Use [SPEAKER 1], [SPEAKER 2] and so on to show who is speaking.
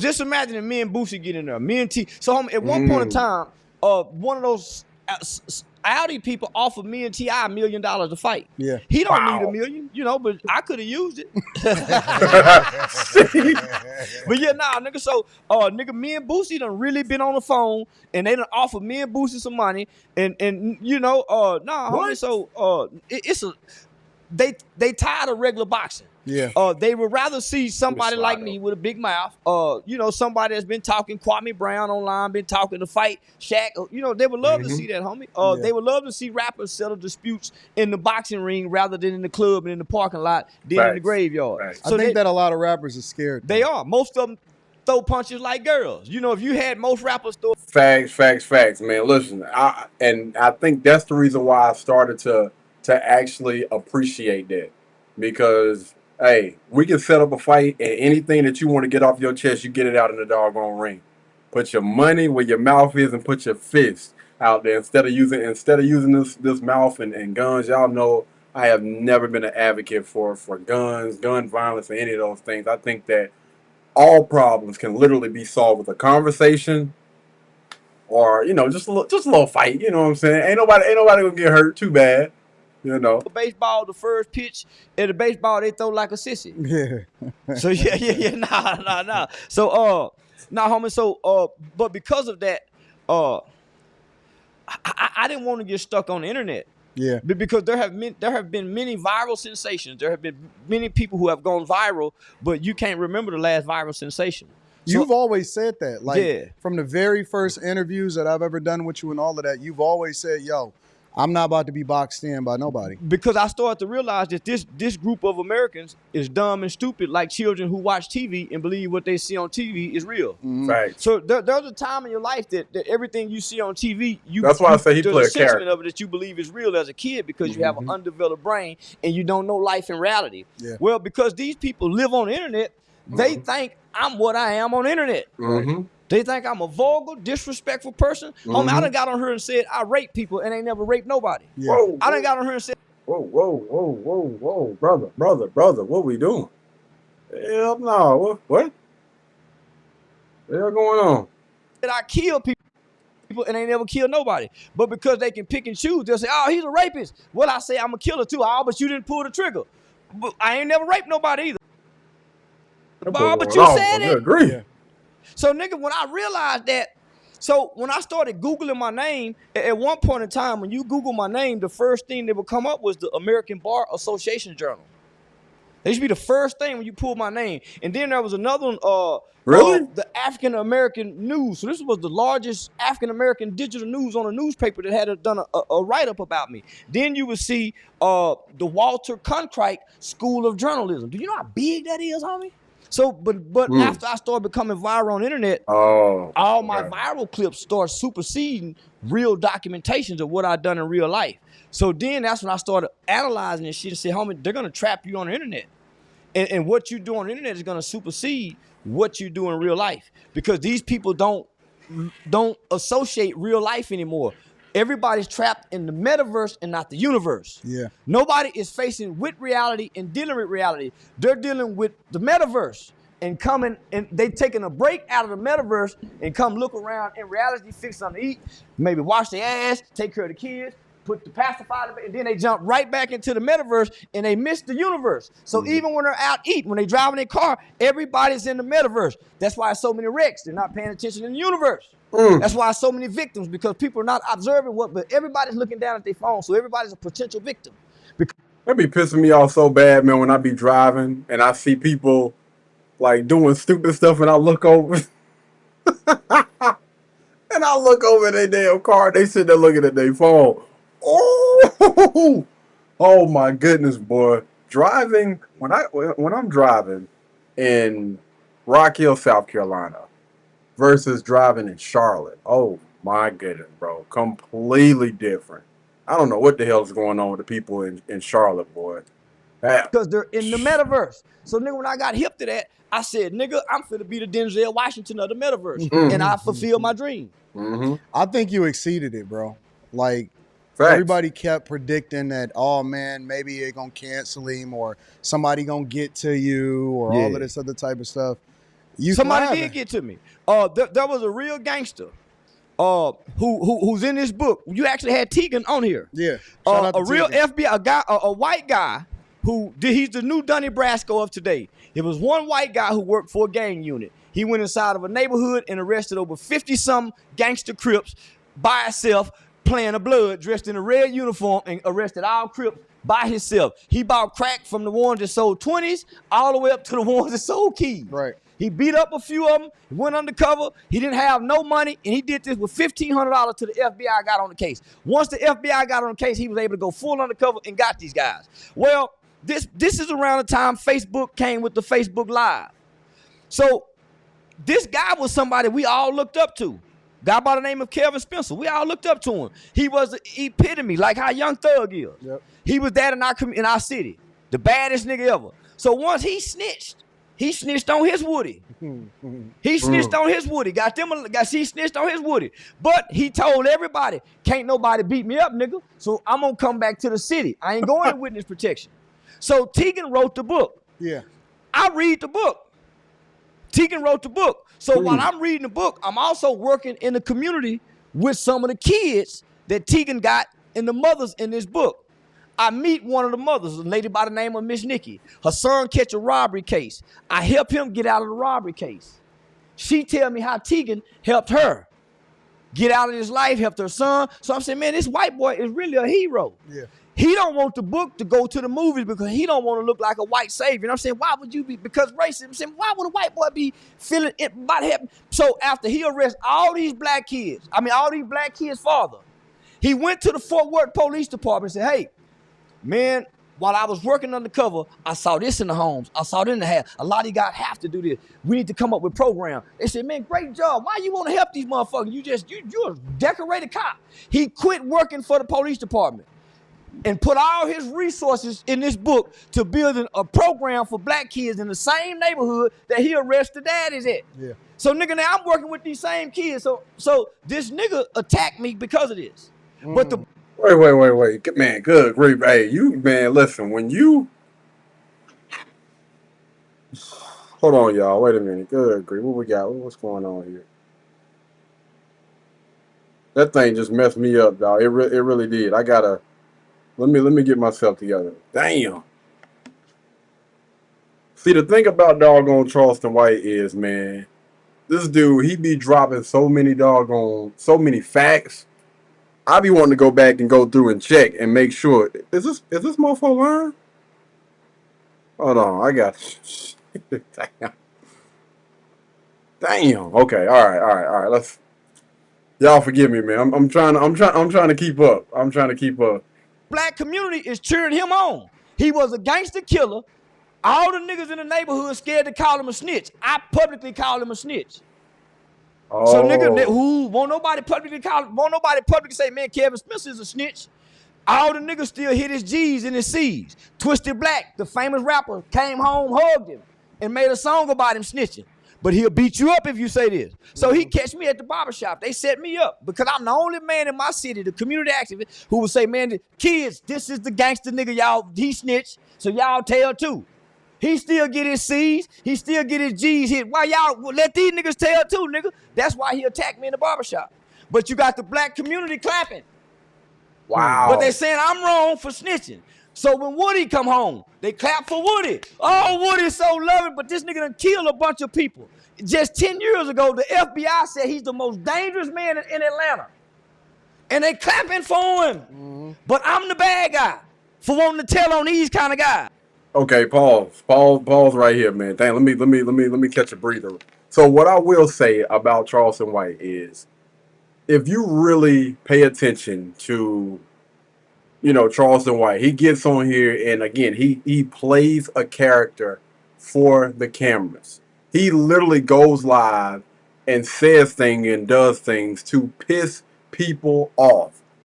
[SPEAKER 1] just imagine if me and Boosie get in there, me and T. So homie, at one point in time, one of those Audi people offered me and T.I. $1 million to fight.
[SPEAKER 2] Yeah.
[SPEAKER 1] He don't need $1 million, you know, but I could have used it. But yeah, nah, nigga. So, nigga, me and Boosie done really been on the phone, and they done offered me and Boosie some money, and you know, nah, homie. So, they tired of regular boxing.
[SPEAKER 2] Yeah.
[SPEAKER 1] They would rather see somebody like me with a big mouth. You know, somebody that's been talking Kwame Brown online, been talking to fight Shaq. You know, they would love to see that, homie. They would love to see rappers settle disputes in the boxing ring rather than in the club and in the parking lot, than in the graveyard.
[SPEAKER 2] So I think that a lot of rappers are scared.
[SPEAKER 1] They are. Most of them throw punches like girls. You know, if you had most rappers throw
[SPEAKER 3] facts, man. Listen, I think that's the reason why I started to actually appreciate that, because hey, we can set up a fight, and anything that you want to get off your chest, you get it out in the doggone ring. Put your money where your mouth is, and put your fist out there instead of using this mouth and guns. Y'all know I have never been an advocate for guns, gun violence, or any of those things. I think that all problems can literally be solved with a conversation, or you know, just a little fight. You know what I'm saying? Ain't nobody gonna get hurt too bad. You know,
[SPEAKER 1] baseball, the first pitch at the baseball, they throw like a sissy.
[SPEAKER 2] Yeah.
[SPEAKER 1] So nah. So nah, homie. So but because of that, I didn't want to get stuck on the internet.
[SPEAKER 2] Yeah.
[SPEAKER 1] Because there have been many viral sensations. There have been many people who have gone viral, but you can't remember the last viral sensation.
[SPEAKER 2] You've always said that. Like from the very first interviews that I've ever done with you and all of that, you've always said, yo, I'm not about to be boxed in by nobody.
[SPEAKER 1] Because I started to realize that this group of Americans is dumb and stupid, like children who watch TV and believe what they see on TV is real.
[SPEAKER 3] Right.
[SPEAKER 1] So there's a time in your life that everything you see on TV,
[SPEAKER 3] that's why I say he played a character
[SPEAKER 1] of it that you believe is real as a kid, because you have an undeveloped brain and you don't know life in reality.
[SPEAKER 2] Yeah.
[SPEAKER 1] Well, because these people live on the internet, they think I'm what I am on the internet. They think I'm a vulgar, disrespectful person. Homie, I done got on here and said I rape people and ain't never raped nobody.
[SPEAKER 2] Yeah.
[SPEAKER 1] I done got on here and said,
[SPEAKER 3] whoa, brother, what we doing? Hell no, what? The hell going on?
[SPEAKER 1] That I kill people and ain't never killed nobody. But because they can pick and choose, they'll say, oh, he's a rapist. Well, I say I'm a killer too. Oh, but you didn't pull the trigger. But I ain't never raped nobody either. But you said it.
[SPEAKER 3] Agree. Yeah.
[SPEAKER 1] So, nigga, when I realized that, so when I started Googling my name, at one point in time, when you Google my name, the first thing that would come up was the American Bar Association Journal. That used to be the first thing when you pull my name. And then there was another one,
[SPEAKER 3] really?
[SPEAKER 1] The African American News. So this was the largest African American digital news on a newspaper that had done a write-up about me. Then you would see the Walter Cronkite School of Journalism. Do you know how big that is, homie? So, but after I started becoming viral on the internet, all my viral clips start superseding real documentations of what I've done in real life. So then that's when I started analyzing this shit and said, homie, they're going to trap you on the internet. And what you do on the internet is going to supersede what you do in real life. Because these people don't associate real life anymore. Everybody's trapped in the metaverse and not the universe.
[SPEAKER 2] Yeah.
[SPEAKER 1] Nobody is facing with reality and dealing with reality. They're dealing with the metaverse and coming, and they taking a break out of the metaverse and come look around in reality, fix something to eat, maybe wash their ass, take care of the kids, put the pacifier, and then they jump right back into the metaverse and they miss the universe. So even when they're out eating, when they driving their car, everybody's in the metaverse. That's why so many wrecks. They're not paying attention in the universe. That's why so many victims, because people are not observing but everybody's looking down at their phone, so everybody's a potential victim.
[SPEAKER 3] That be pissing me off so bad, man, when I be driving and I see people like doing stupid stuff and I look over and I look over their damn car, they sit there looking at their phone. Oh my goodness, boy. Driving, when I'm driving in Rock Hill, South Carolina, versus driving in Charlotte. Oh my goodness, bro. Completely different. I don't know what the hell is going on with the people in Charlotte, boy.
[SPEAKER 1] Because they're in the metaverse. So, nigga, when I got hip to that, I said, nigga, I'm finna be the Denzel Washington of the metaverse. And I fulfilled my dream.
[SPEAKER 2] I think you exceeded it, bro. Like, everybody kept predicting that, oh, man, maybe they're going to cancel him or somebody going to get to you or all of this other type of stuff.
[SPEAKER 1] Somebody did get to me. There was a real gangster who's in this book. You actually had Tegan on here.
[SPEAKER 2] Yeah.
[SPEAKER 1] A real FBI, guy, a white guy he's the new Donnie Brasco of today. It was one white guy who worked for a gang unit. He went inside of a neighborhood and arrested over 50-some gangster Crips by himself, playing a blood, dressed in a red uniform, and arrested all Crips by himself. He bought crack from the ones that sold 20s all the way up to the ones that sold keys.
[SPEAKER 2] Right.
[SPEAKER 1] He beat up a few of them, went undercover. He didn't have no money, and he did this with $1,500 till the FBI got on the case. Once the FBI got on the case, he was able to go full undercover and got these guys. Well, this is around the time Facebook came with the Facebook Live. So this guy was somebody we all looked up to. Guy by the name of Kevin Spencer. We all looked up to him. He was the epitome, like how Young Thug is.
[SPEAKER 2] Yep.
[SPEAKER 1] He was that in our city, the baddest nigga ever. So once he snitched on his Woody. He snitched on his Woody. He snitched on his Woody. But he told everybody, can't nobody beat me up, nigga. So I'm gonna come back to the city. I ain't going to witness protection. So Tegan wrote the book.
[SPEAKER 2] Yeah.
[SPEAKER 1] I read the book. Tegan wrote the book. So while I'm reading the book, I'm also working in the community with some of the kids that Tegan got and the mothers in this book. I meet one of the mothers, a lady by the name of Miss Nikki. Her son catch a robbery case. I help him get out of the robbery case. She tell me how Tegan helped her get out of his life, helped her son. So I'm saying, man, this white boy is really a hero.
[SPEAKER 2] Yeah.
[SPEAKER 1] He don't want the book to go to the movies because he don't want to look like a white savior. And I'm saying, why would you be? Because racism. I'm saying, why would a white boy be feeling it about him? So after he arrests all these black kids' father, he went to the Fort Worth Police Department and said, hey, man, while I was working undercover, I saw this in the homes. I saw it in the house. A lot of you guys have to do this. We need to come up with program. They said, man, great job. Why you want to help these motherfuckers? You're a decorated cop. He quit working for the police department and put all his resources in this book to build a program for black kids in the same neighborhood that he arrested daddies at. Yeah. So nigga, now I'm working with these same kids. So this nigga attacked me because of this. But the
[SPEAKER 3] Wait. Man, good grief. Hey, listen, when you... Hold on, y'all. Wait a minute. Good grief. What we got? What's going on here? That thing just messed me up, dog. It really did. I gotta... Let me get myself together. Damn. See, the thing about doggone Charleston White is, man, this dude, he be dropping so many facts. I be wanting to go back and go through and check and make sure. Is this motherfucker learn? Hold on, I got. Damn. Okay. All right. Let's. Y'all forgive me, man. I'm trying to keep up. I'm trying to keep up.
[SPEAKER 1] Black community is cheering him on. He was a gangster killer. All the niggas in the neighborhood scared to call him a snitch. I publicly called him a snitch. Oh. So nigga, who won't nobody publicly say, man, Kevin Spencer is a snitch. All the niggas still hit his G's and his C's. Twisted Black, the famous rapper, came home, hugged him, and made a song about him snitching. But he'll beat you up if you say this. So he catch me at the barbershop. They set me up because I'm the only man in my city, the community activist, who will say, man, kids, this is the gangster nigga, y'all, he snitched, so y'all tell too. He still get his C's, he still get his G's hit. Why y'all let these niggas tell too, nigga? That's why he attacked me in the barbershop. But you got the black community clapping.
[SPEAKER 3] Wow.
[SPEAKER 1] But they saying I'm wrong for snitching. So when Woody come home, they clap for Woody. Oh, Woody's so loving, but this nigga done killed a bunch of people. Just 10 years ago, the FBI said he's the most dangerous man in Atlanta. And they clapping for him. Mm-hmm. But I'm the bad guy for wanting to tell on these kind of guys.
[SPEAKER 3] Okay, pause right here, man. Dang, let me catch a breather. So what I will say about Charleston White is, if you really pay attention to, Charleston White, he gets on here and again, he plays a character for the cameras. He literally goes live and says things and does things to piss people off.